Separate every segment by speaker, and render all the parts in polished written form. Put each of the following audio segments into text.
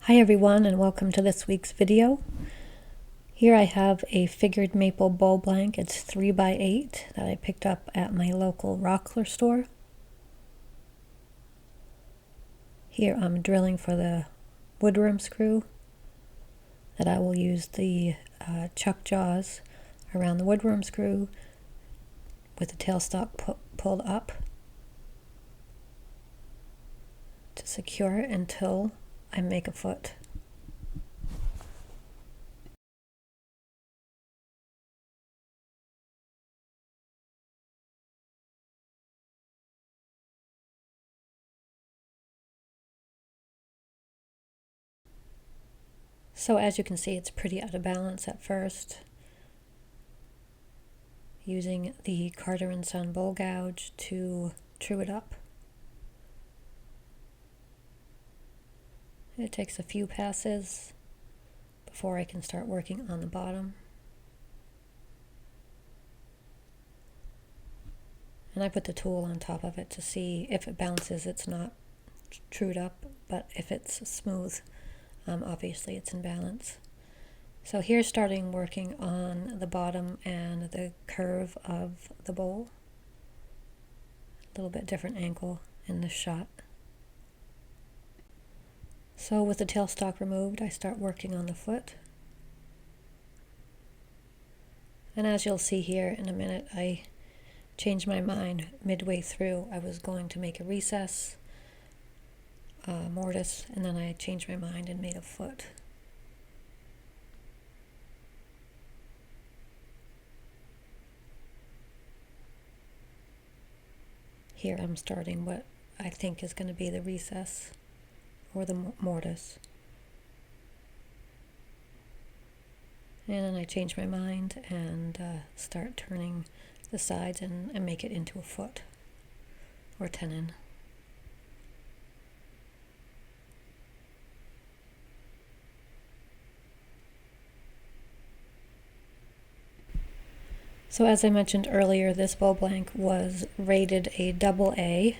Speaker 1: Hi everyone, and welcome to this week's video. Here I have a figured maple bowl blank. It's 3x8 that I picked up at my local Rockler store. Here I'm drilling for the woodworm screw that I will use the chuck jaws around the woodworm screw with the tailstock pulled up to secure it until I make a foot. So as you can see, it's pretty out of balance at first. Using the Carter & Son bowl gouge to true it up. It takes a few passes before I can start working on the bottom. And I put the tool on top of it to see if it bounces, it's not trued up, but if it's smooth, obviously it's in balance. So here's starting working on the bottom and the curve of the bowl. A little bit different angle in this shot. So with the tailstock removed, I start working on the foot. And as you'll see here in a minute, I changed my mind midway through. I was going to make a recess, mortise, and then I changed my mind and made a foot. Here I'm starting what I think is going to be the recess or the mortise. And then I change my mind and start turning the sides and make it into a foot or tenon. So as I mentioned earlier, this bowl blank was rated a AA.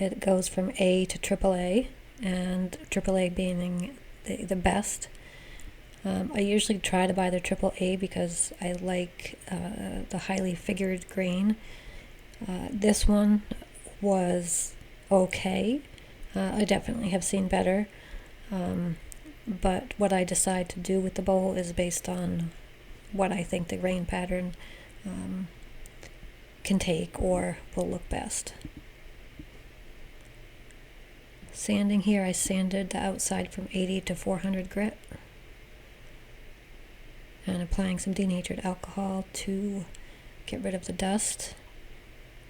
Speaker 1: It goes from A to AAA, and AAA being the best. I usually try to buy the AAA because I like the highly figured grain. This one was okay. I definitely have seen better. But what I decide to do with the bowl is based on what I think the grain pattern can take or will look best. Sanding here, I sanded the outside from 80 to 400 grit. And applying some denatured alcohol to get rid of the dust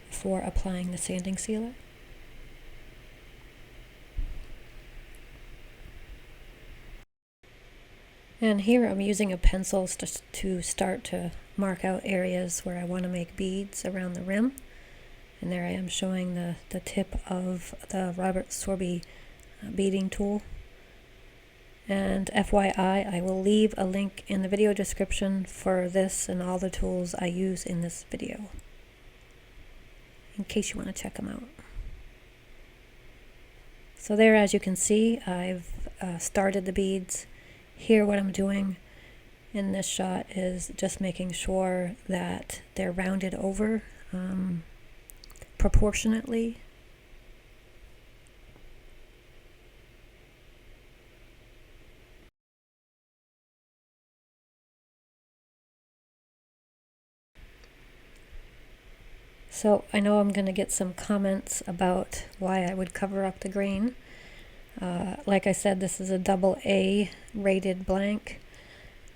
Speaker 1: before applying the sanding sealer. And here I'm using a pencil to start to mark out areas where I want to make beads around the rim. And there I am showing the tip of the Robert Sorby beading tool. And FYI, I will leave a link in the video description for this and all the tools I use in this video, in case you want to check them out. So there, as you can see, I've started the beads. Here what I'm doing in this shot is just making sure that they're rounded over proportionately. So I know I'm going to get some comments about why I would cover up the grain. Like I said, this is a AA rated blank.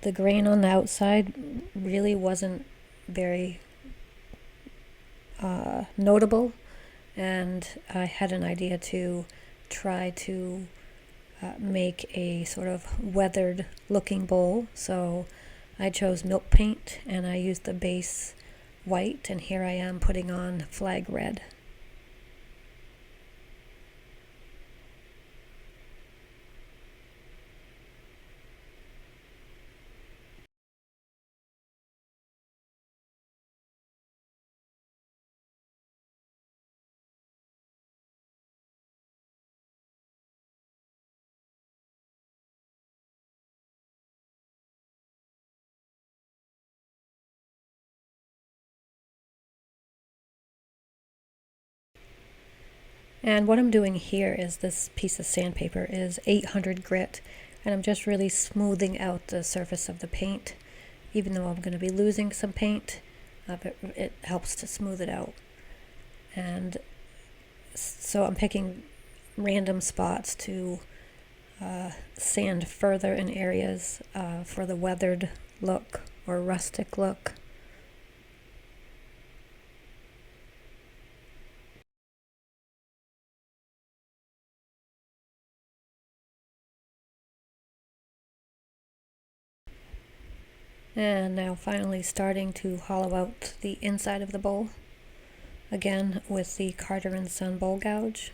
Speaker 1: The grain on the outside really wasn't very notable, and I had an idea to try to make a sort of weathered looking bowl. So I chose milk paint and I used the base white, and here I am putting on flag red. And what I'm doing here is this piece of sandpaper is 800 grit, and I'm just really smoothing out the surface of the paint. Even though I'm going to be losing some paint, it helps to smooth it out. And so I'm picking random spots to sand further in areas for the weathered look or rustic look. And now finally starting to hollow out the inside of the bowl, again with the Carter & Son bowl gouge.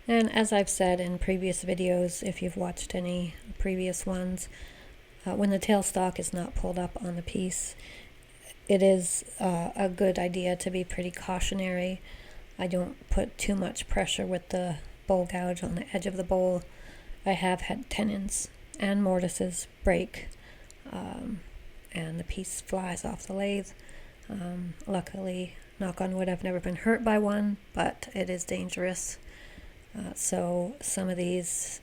Speaker 1: And as I've said in previous videos, if you've watched any previous ones, when the tailstock is not pulled up on the piece, it is a good idea to be pretty cautionary. I don't put too much pressure with the bowl gouge on the edge of the bowl. I have had tenons and mortises break, and the piece flies off the lathe. Luckily, knock on wood, I've never been hurt by one, but it is dangerous. So some of these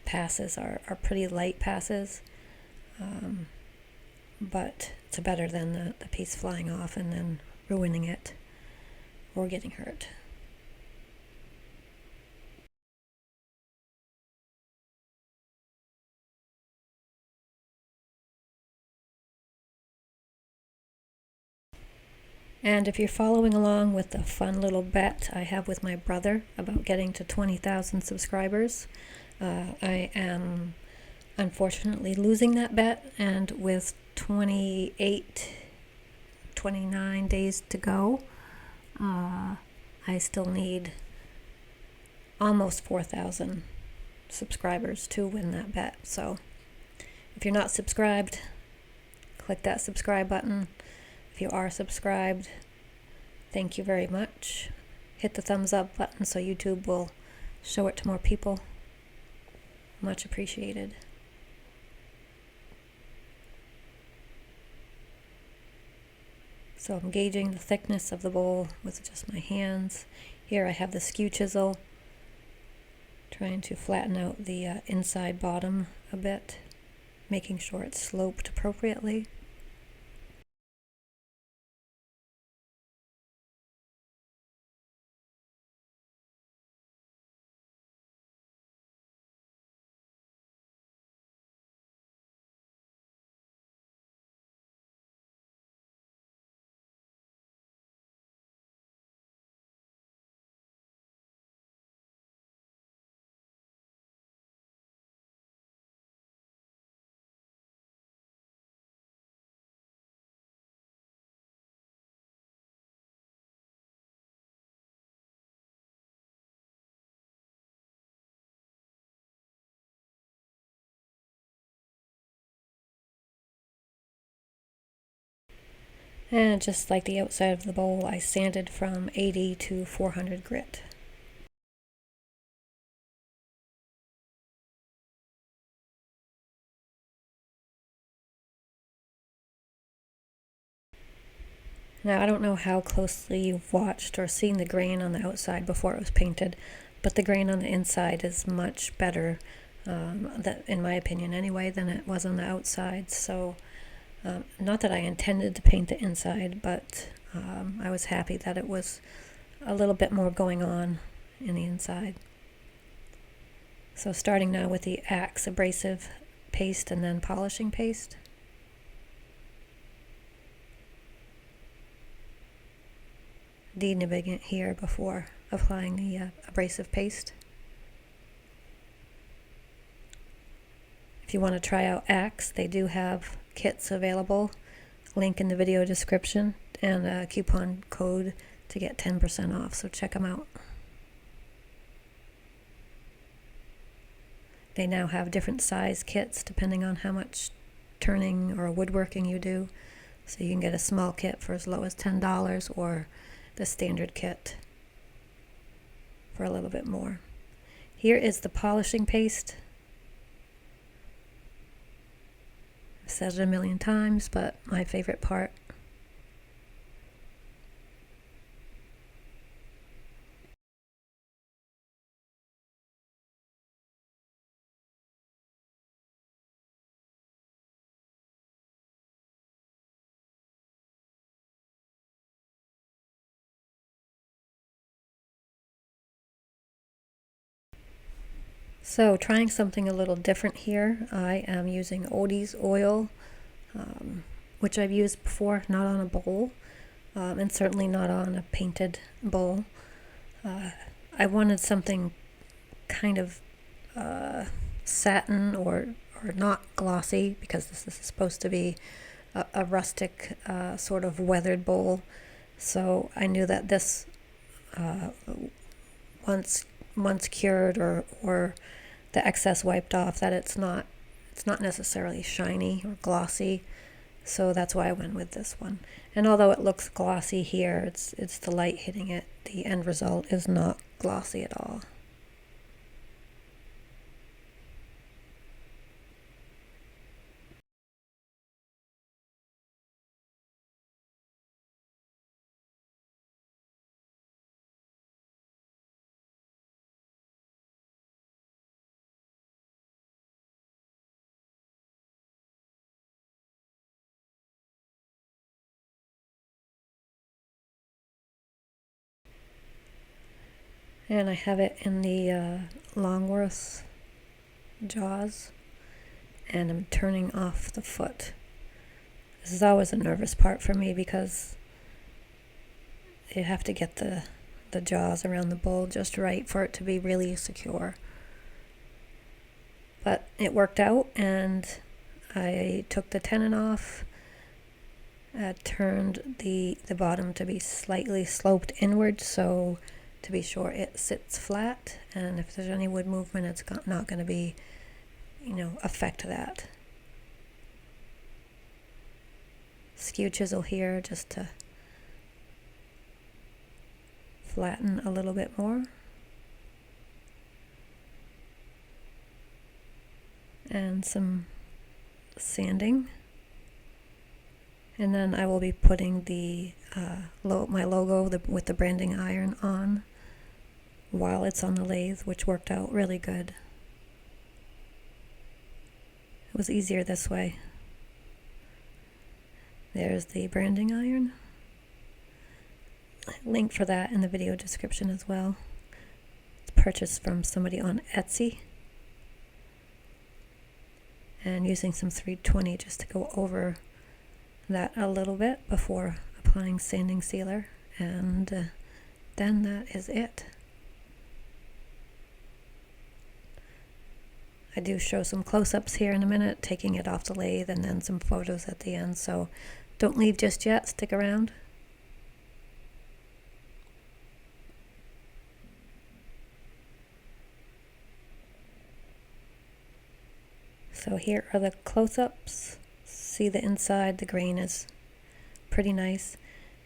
Speaker 1: passes are pretty light passes, but it's better than the piece flying off and then ruining it or getting hurt. And if you're following along with the fun little bet I have with my brother about getting to 20,000 subscribers, I am unfortunately losing that bet, and with 29 days to go, I still need almost 4,000 subscribers to win that bet. So if you're not subscribed, click that subscribe button. If you are subscribed, thank you very much. Hit the thumbs up button so YouTube will show it to more people. Much appreciated. So I'm gauging the thickness of the bowl with just my hands. Here I have the skew chisel, trying to flatten out the inside bottom a bit, making sure it's sloped appropriately. And just like the outside of the bowl, I sanded from 80 to 400 grit. Now, I don't know how closely you've watched or seen the grain on the outside before it was painted, but the grain on the inside is much better, in my opinion anyway, than it was on the outside. So, not that I intended to paint the inside, but I was happy that it was a little bit more going on in the inside. So starting now with the Axe abrasive paste and then polishing paste. Denibbing it here before applying the abrasive paste. If you want to try out Axe, they do have kits available. Link in the video description and a coupon code to get 10% off, so check them out. They now have different size kits depending on how much turning or woodworking you do. So you can get a small kit for as low as $10 or the standard kit for a little bit more. Here is the polishing paste. I've said it a million times, but my favorite part. So trying something a little different here, I am using Odie's oil, which I've used before, not on a bowl, and certainly not on a painted bowl. I wanted something kind of satin or not glossy, because this is supposed to be a rustic sort of weathered bowl. So I knew that this, once cured or the excess wiped off, that it's not necessarily shiny or glossy. So that's why I went with this one. And although it looks glossy here, it's the light hitting it. The end result is not glossy at all. And I have it in the Longworth jaws, and I'm turning off the foot. This is always a nervous part for me because you have to get the jaws around the bowl just right for it to be really secure. But it worked out, and I took the tenon off. I turned the bottom to be slightly sloped inward, so to be sure it sits flat, and if there's any wood movement, it's not going to be, affect that. Skew chisel here just to flatten a little bit more. And some sanding. And then I will be putting the my logo with the branding iron on while it's on the lathe, which worked out really good. It was easier this way. There's the branding iron. Link for that in the video description as well. It's purchased from somebody on Etsy. And using some 320 just to go over that a little bit before applying sanding sealer, and then that is it. I do show some close-ups here in a minute, taking it off the lathe, and then some photos at the end, so don't leave just yet, stick around. So here are the close-ups. See the inside, the grain is pretty nice,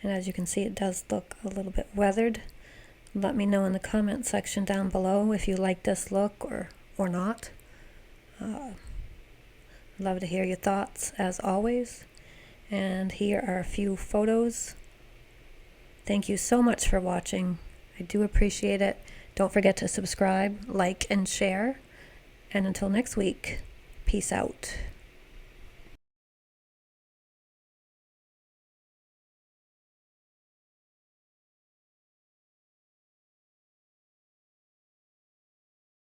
Speaker 1: and as you can see, it does look a little bit weathered. Let me know in the comment section down below if you like this look or not. Love to hear your thoughts as always. And here are a few photos. Thank you so much for watching. I do appreciate it. Don't forget to subscribe, like, and share. And until next week, peace out.